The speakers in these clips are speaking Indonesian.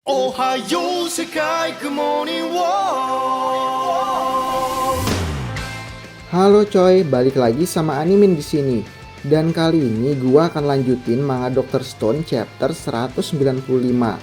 Ohayo Sekai Good Morning World. Halo coy, balik lagi sama Animin di sini. Dan kali ini gua akan lanjutin manga Dr. Stone chapter 195.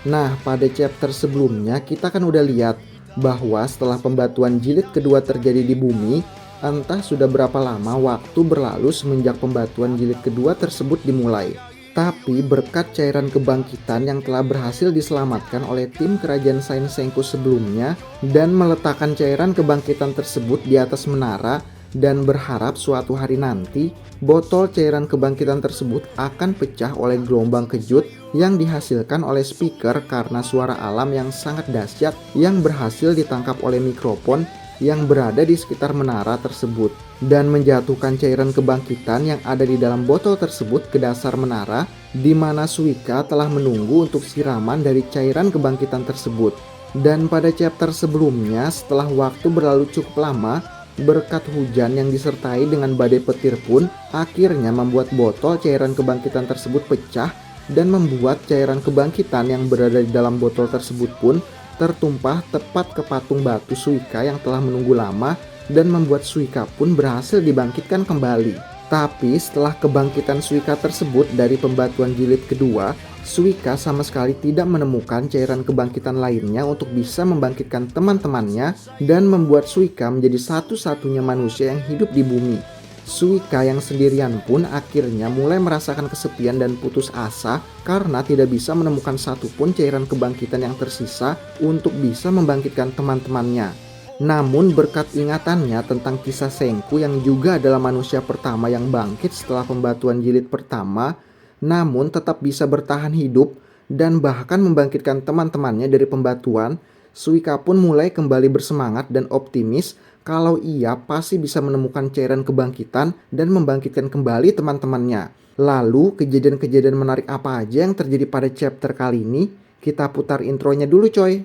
Nah, pada chapter sebelumnya kita kan udah lihat bahwa setelah pembatuan jilid kedua terjadi di bumi, entah sudah berapa lama waktu berlalu semenjak pembatuan jilid kedua tersebut dimulai. Tapi berkat cairan kebangkitan yang telah berhasil diselamatkan oleh tim kerajaan Saint Senku sebelumnya dan meletakkan cairan kebangkitan tersebut di atas menara dan berharap suatu hari nanti botol cairan kebangkitan tersebut akan pecah oleh gelombang kejut yang dihasilkan oleh speaker karena suara alam yang sangat dahsyat yang berhasil ditangkap oleh mikrofon yang berada di sekitar menara tersebut dan menjatuhkan cairan kebangkitan yang ada di dalam botol tersebut ke dasar menara, di mana Suika telah menunggu untuk siraman dari cairan kebangkitan tersebut. Dan pada chapter sebelumnya, setelah waktu berlalu cukup lama, berkat hujan yang disertai dengan badai petir pun akhirnya membuat botol cairan kebangkitan tersebut pecah dan membuat cairan kebangkitan yang berada di dalam botol tersebut pun tertumpah tepat ke patung batu Suika yang telah menunggu lama dan membuat Suika pun berhasil dibangkitkan kembali. Tapi setelah kebangkitan Suika tersebut dari pembatuan jilid kedua, Suika sama sekali tidak menemukan cairan kebangkitan lainnya untuk bisa membangkitkan teman-temannya dan membuat Suika menjadi satu-satunya manusia yang hidup di bumi. Suika yang sendirian pun akhirnya mulai merasakan kesepian dan putus asa karena tidak bisa menemukan satupun cairan kebangkitan yang tersisa untuk bisa membangkitkan teman-temannya. Namun berkat ingatannya tentang kisah Senku yang juga adalah manusia pertama yang bangkit setelah pembatuan jilid pertama, namun tetap bisa bertahan hidup dan bahkan membangkitkan teman-temannya dari pembatuan, Suika pun mulai kembali bersemangat dan optimis kalau ia pasti bisa menemukan cairan kebangkitan dan membangkitkan kembali teman-temannya. Lalu kejadian-kejadian menarik apa aja yang terjadi pada chapter kali ini? Kita putar intronya dulu coy.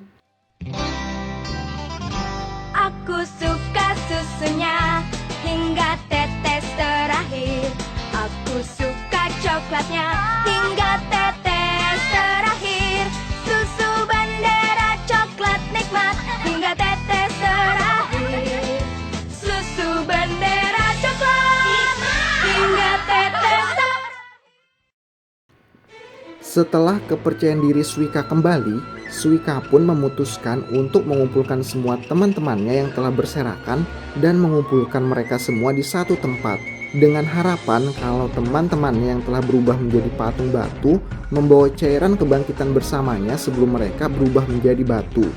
Aku suka susunya hingga tetes terakhir. Aku suka coklatnya hingga tetes terakhir. Susu bendera coklat nikmat hingga tetes terakhir. Susu bendera coklat hingga tetes terakhir. Setelah kepercayaan diri Suika kembali, Suika pun memutuskan untuk mengumpulkan semua teman-temannya yang telah berserakan dan mengumpulkan mereka semua di satu tempat dengan harapan kalau teman-temannya yang telah berubah menjadi patung batu membawa cairan kebangkitan bersamanya sebelum mereka berubah menjadi batu.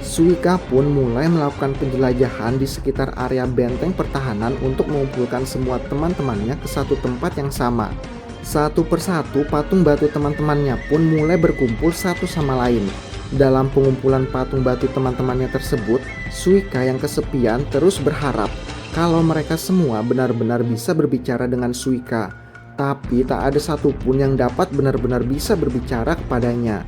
Suika pun mulai melakukan penjelajahan di sekitar area benteng pertahanan untuk mengumpulkan semua teman-temannya ke satu tempat yang sama. Satu persatu patung batu teman-temannya pun mulai berkumpul satu sama lain. Dalam pengumpulan patung batu teman-temannya tersebut, Suika yang kesepian terus berharap kalau mereka semua benar-benar bisa berbicara dengan Suika. Tapi tak ada satupun yang dapat benar-benar bisa berbicara kepadanya.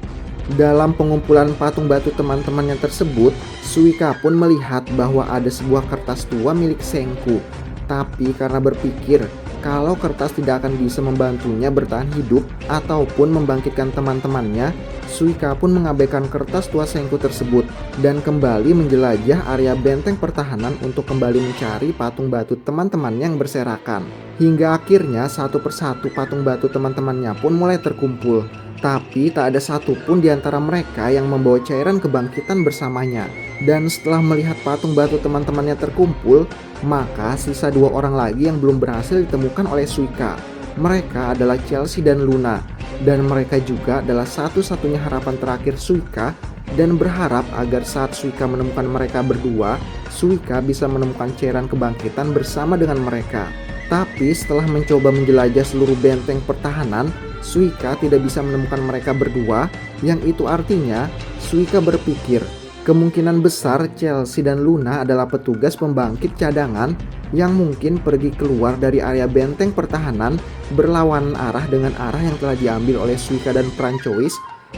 Dalam pengumpulan patung batu teman-temannya tersebut, Suika pun melihat bahwa ada sebuah kertas tua milik Senku. Tapi karena berpikir kalau kertas tidak akan bisa membantunya bertahan hidup ataupun membangkitkan teman-temannya, Suika pun mengabaikan kertas tua Senku tersebut dan kembali menjelajah area benteng pertahanan untuk kembali mencari patung batu teman-teman yang berserakan. Hingga akhirnya satu persatu patung batu teman-temannya pun mulai terkumpul. Tapi tak ada satupun di antara mereka yang membawa cairan kebangkitan bersamanya. Dan setelah melihat patung batu teman-temannya terkumpul, maka sisa dua orang lagi yang belum berhasil ditemukan oleh Suika. Mereka adalah Chelsea dan Luna, dan mereka juga adalah satu-satunya harapan terakhir Suika dan berharap agar saat Suika menemukan mereka berdua, Suika bisa menemukan cairan kebangkitan bersama dengan mereka. Tapi setelah mencoba menjelajah seluruh benteng pertahanan, Suika tidak bisa menemukan mereka berdua, yang itu artinya Suika berpikir kemungkinan besar Chelsea dan Luna adalah petugas pembangkit cadangan yang mungkin pergi keluar dari area benteng pertahanan berlawanan arah dengan arah yang telah diambil oleh Suika dan Francois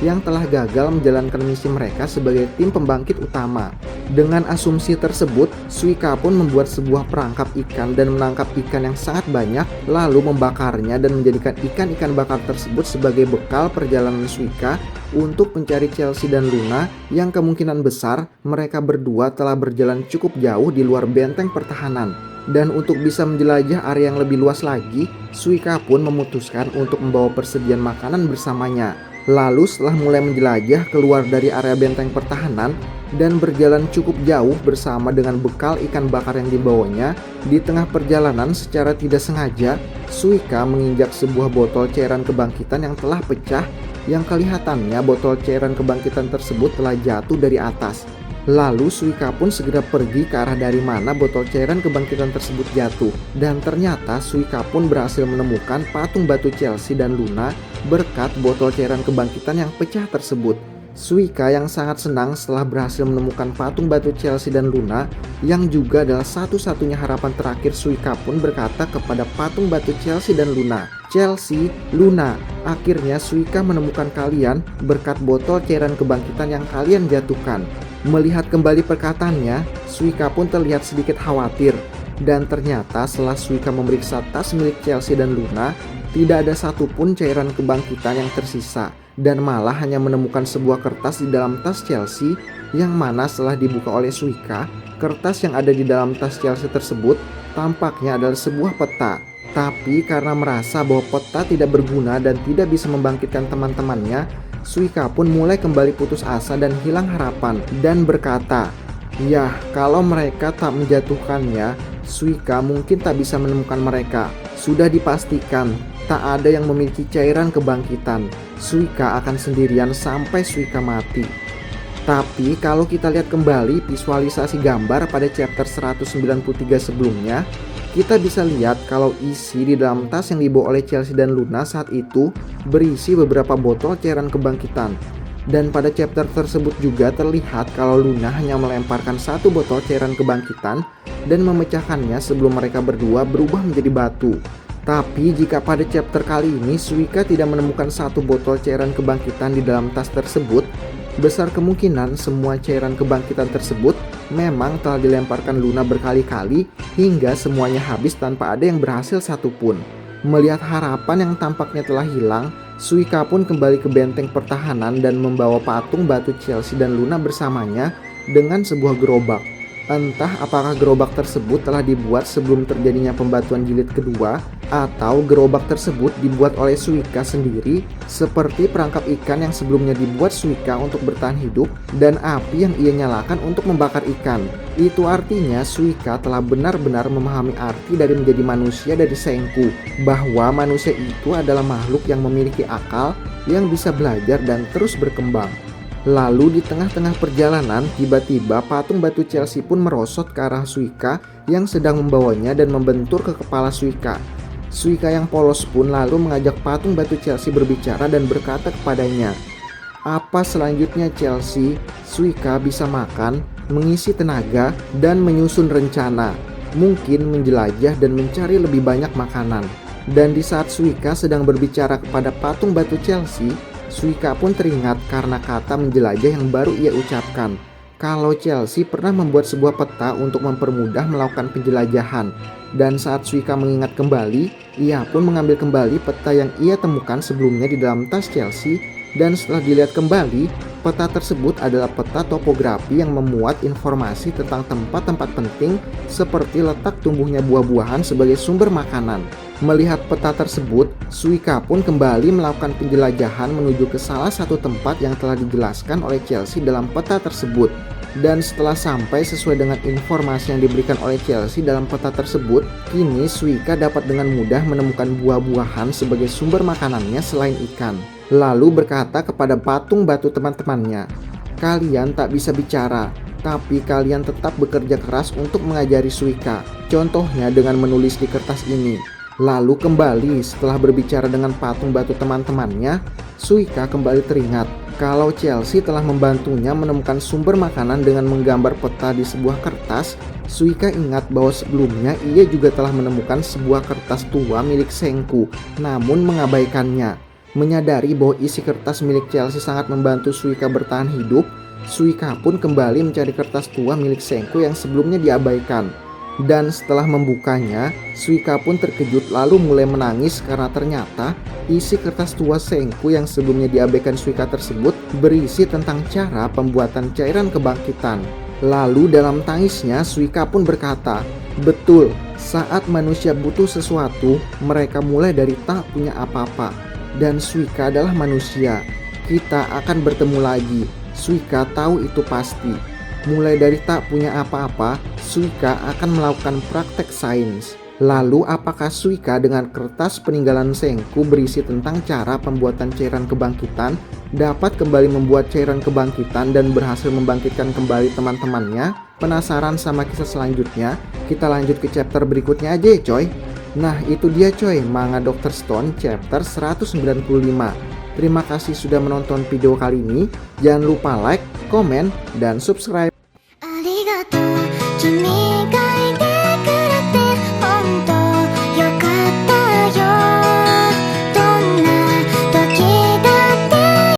yang telah gagal menjalankan misi mereka sebagai tim pembangkit utama. Dengan asumsi tersebut, Suika pun membuat sebuah perangkap ikan dan menangkap ikan yang sangat banyak, lalu membakarnya dan menjadikan ikan-ikan bakar tersebut sebagai bekal perjalanan Suika untuk mencari Chelsea dan Luna yang kemungkinan besar mereka berdua telah berjalan cukup jauh di luar benteng pertahanan. Dan untuk bisa menjelajah area yang lebih luas lagi, Suika pun memutuskan untuk membawa persediaan makanan bersamanya. Lalu setelah mulai menjelajah keluar dari area benteng pertahanan dan berjalan cukup jauh bersama dengan bekal ikan bakar yang dibawanya, di tengah perjalanan secara tidak sengaja, Suika menginjak sebuah botol cairan kebangkitan yang telah pecah, yang kelihatannya botol cairan kebangkitan tersebut telah jatuh dari atas. Lalu Suika pun segera pergi ke arah dari mana botol cairan kebangkitan tersebut jatuh. Dan ternyata Suika pun berhasil menemukan patung batu Chelsea dan Luna berkat botol cairan kebangkitan yang pecah tersebut. Suika yang sangat senang setelah berhasil menemukan patung batu Chelsea dan Luna, yang juga adalah satu-satunya harapan terakhir, Suika pun berkata kepada patung batu Chelsea dan Luna, "Chelsea, Luna, akhirnya Suika menemukan kalian berkat botol cairan kebangkitan yang kalian jatuhkan." Melihat kembali perkataannya, Suika pun terlihat sedikit khawatir. Dan ternyata setelah Suika memeriksa tas milik Chelsea dan Luna, tidak ada satupun cairan kebangkitan yang tersisa. Dan malah hanya menemukan sebuah kertas di dalam tas Chelsea, yang mana setelah dibuka oleh Suika, kertas yang ada di dalam tas Chelsea tersebut tampaknya adalah sebuah peta. Tapi karena merasa bahwa peta tidak berguna dan tidak bisa membangkitkan teman-temannya, Suika pun mulai kembali putus asa dan hilang harapan dan berkata, "Yah, kalau mereka tak menjatuhkannya, Suika mungkin tak bisa menemukan mereka. Sudah dipastikan tak ada yang memiliki cairan kebangkitan. Suika akan sendirian sampai Suika mati." Tapi kalau kita lihat kembali visualisasi gambar pada chapter 193 sebelumnya, kita bisa lihat kalau isi di dalam tas yang dibawa oleh Chelsea dan Luna saat itu berisi beberapa botol cairan kebangkitan. Dan pada chapter tersebut juga terlihat kalau Luna hanya melemparkan satu botol cairan kebangkitan dan memecahkannya sebelum mereka berdua berubah menjadi batu. Tapi jika pada chapter kali ini Suika tidak menemukan satu botol cairan kebangkitan di dalam tas tersebut, besar kemungkinan semua cairan kebangkitan tersebut memang telah dilemparkan Luna berkali-kali hingga semuanya habis tanpa ada yang berhasil satupun. Melihat harapan yang tampaknya telah hilang, Suika pun kembali ke benteng pertahanan dan membawa patung batu Chelsea dan Luna bersamanya dengan sebuah gerobak. Entah apakah gerobak tersebut telah dibuat sebelum terjadinya pembatuan jilid kedua, atau gerobak tersebut dibuat oleh Suika sendiri seperti perangkap ikan yang sebelumnya dibuat Suika untuk bertahan hidup dan api yang ia nyalakan untuk membakar ikan. Itu artinya Suika telah benar-benar memahami arti dari menjadi manusia dari Senku, bahwa manusia itu adalah makhluk yang memiliki akal, yang bisa belajar dan terus berkembang. Lalu di tengah-tengah perjalanan, tiba-tiba patung batu Chelsea pun merosot ke arah Suika yang sedang membawanya dan membentur ke kepala Suika. Suika yang polos pun lalu mengajak patung batu Chelsea berbicara dan berkata kepadanya, "Apa selanjutnya Chelsea? Suika bisa makan, mengisi tenaga, dan menyusun rencana. Mungkin menjelajah dan mencari lebih banyak makanan." Dan di saat Suika sedang berbicara kepada patung batu Chelsea, Suika pun teringat karena kata menjelajah yang baru ia ucapkan, kalau Chelsea pernah membuat sebuah peta untuk mempermudah melakukan penjelajahan. Dan saat Suika mengingat kembali, ia pun mengambil kembali peta yang ia temukan sebelumnya di dalam tas Chelsea. Dan setelah dilihat kembali, peta tersebut adalah peta topografi yang memuat informasi tentang tempat-tempat penting seperti letak tumbuhnya buah-buahan sebagai sumber makanan. Melihat peta tersebut, Suika pun kembali melakukan penjelajahan menuju ke salah satu tempat yang telah dijelaskan oleh Chelsea dalam peta tersebut. Dan setelah sampai sesuai dengan informasi yang diberikan oleh Chelsea dalam peta tersebut, kini Suika dapat dengan mudah menemukan buah-buahan sebagai sumber makanannya selain ikan. Lalu berkata kepada patung batu teman-temannya, "Kalian tak bisa bicara, tapi kalian tetap bekerja keras untuk mengajari Suika. Contohnya dengan menulis di kertas ini." Lalu kembali setelah berbicara dengan patung batu teman-temannya, Suika kembali teringat kalau Chelsea telah membantunya menemukan sumber makanan dengan menggambar peta di sebuah kertas. Suika ingat bahwa sebelumnya ia juga telah menemukan sebuah kertas tua milik Senku, namun mengabaikannya. Menyadari bahwa isi kertas milik Chelsea sangat membantu Suika bertahan hidup, Suika pun kembali mencari kertas tua milik Senku yang sebelumnya diabaikan. Dan setelah membukanya, Suika pun terkejut lalu mulai menangis karena ternyata isi kertas tua Senku yang sebelumnya diabaikan Suika tersebut berisi tentang cara pembuatan cairan kebangkitan. Lalu dalam tangisnya Suika pun berkata, "Betul, saat manusia butuh sesuatu, mereka mulai dari tak punya apa-apa. Dan Suika adalah manusia. Kita akan bertemu lagi. Suika tahu itu pasti. Mulai dari tak punya apa-apa, Suika akan melakukan praktek sains." Lalu apakah Suika dengan kertas peninggalan Senku berisi tentang cara pembuatan cairan kebangkitan dapat kembali membuat cairan kebangkitan dan berhasil membangkitkan kembali teman-temannya? Penasaran sama kisah selanjutnya? Kita lanjut ke chapter berikutnya aja ya coy. Nah itu dia coy, manga Dr. Stone chapter 195. Terima kasih sudah menonton video kali ini. Jangan lupa like, komen, dan subscribe.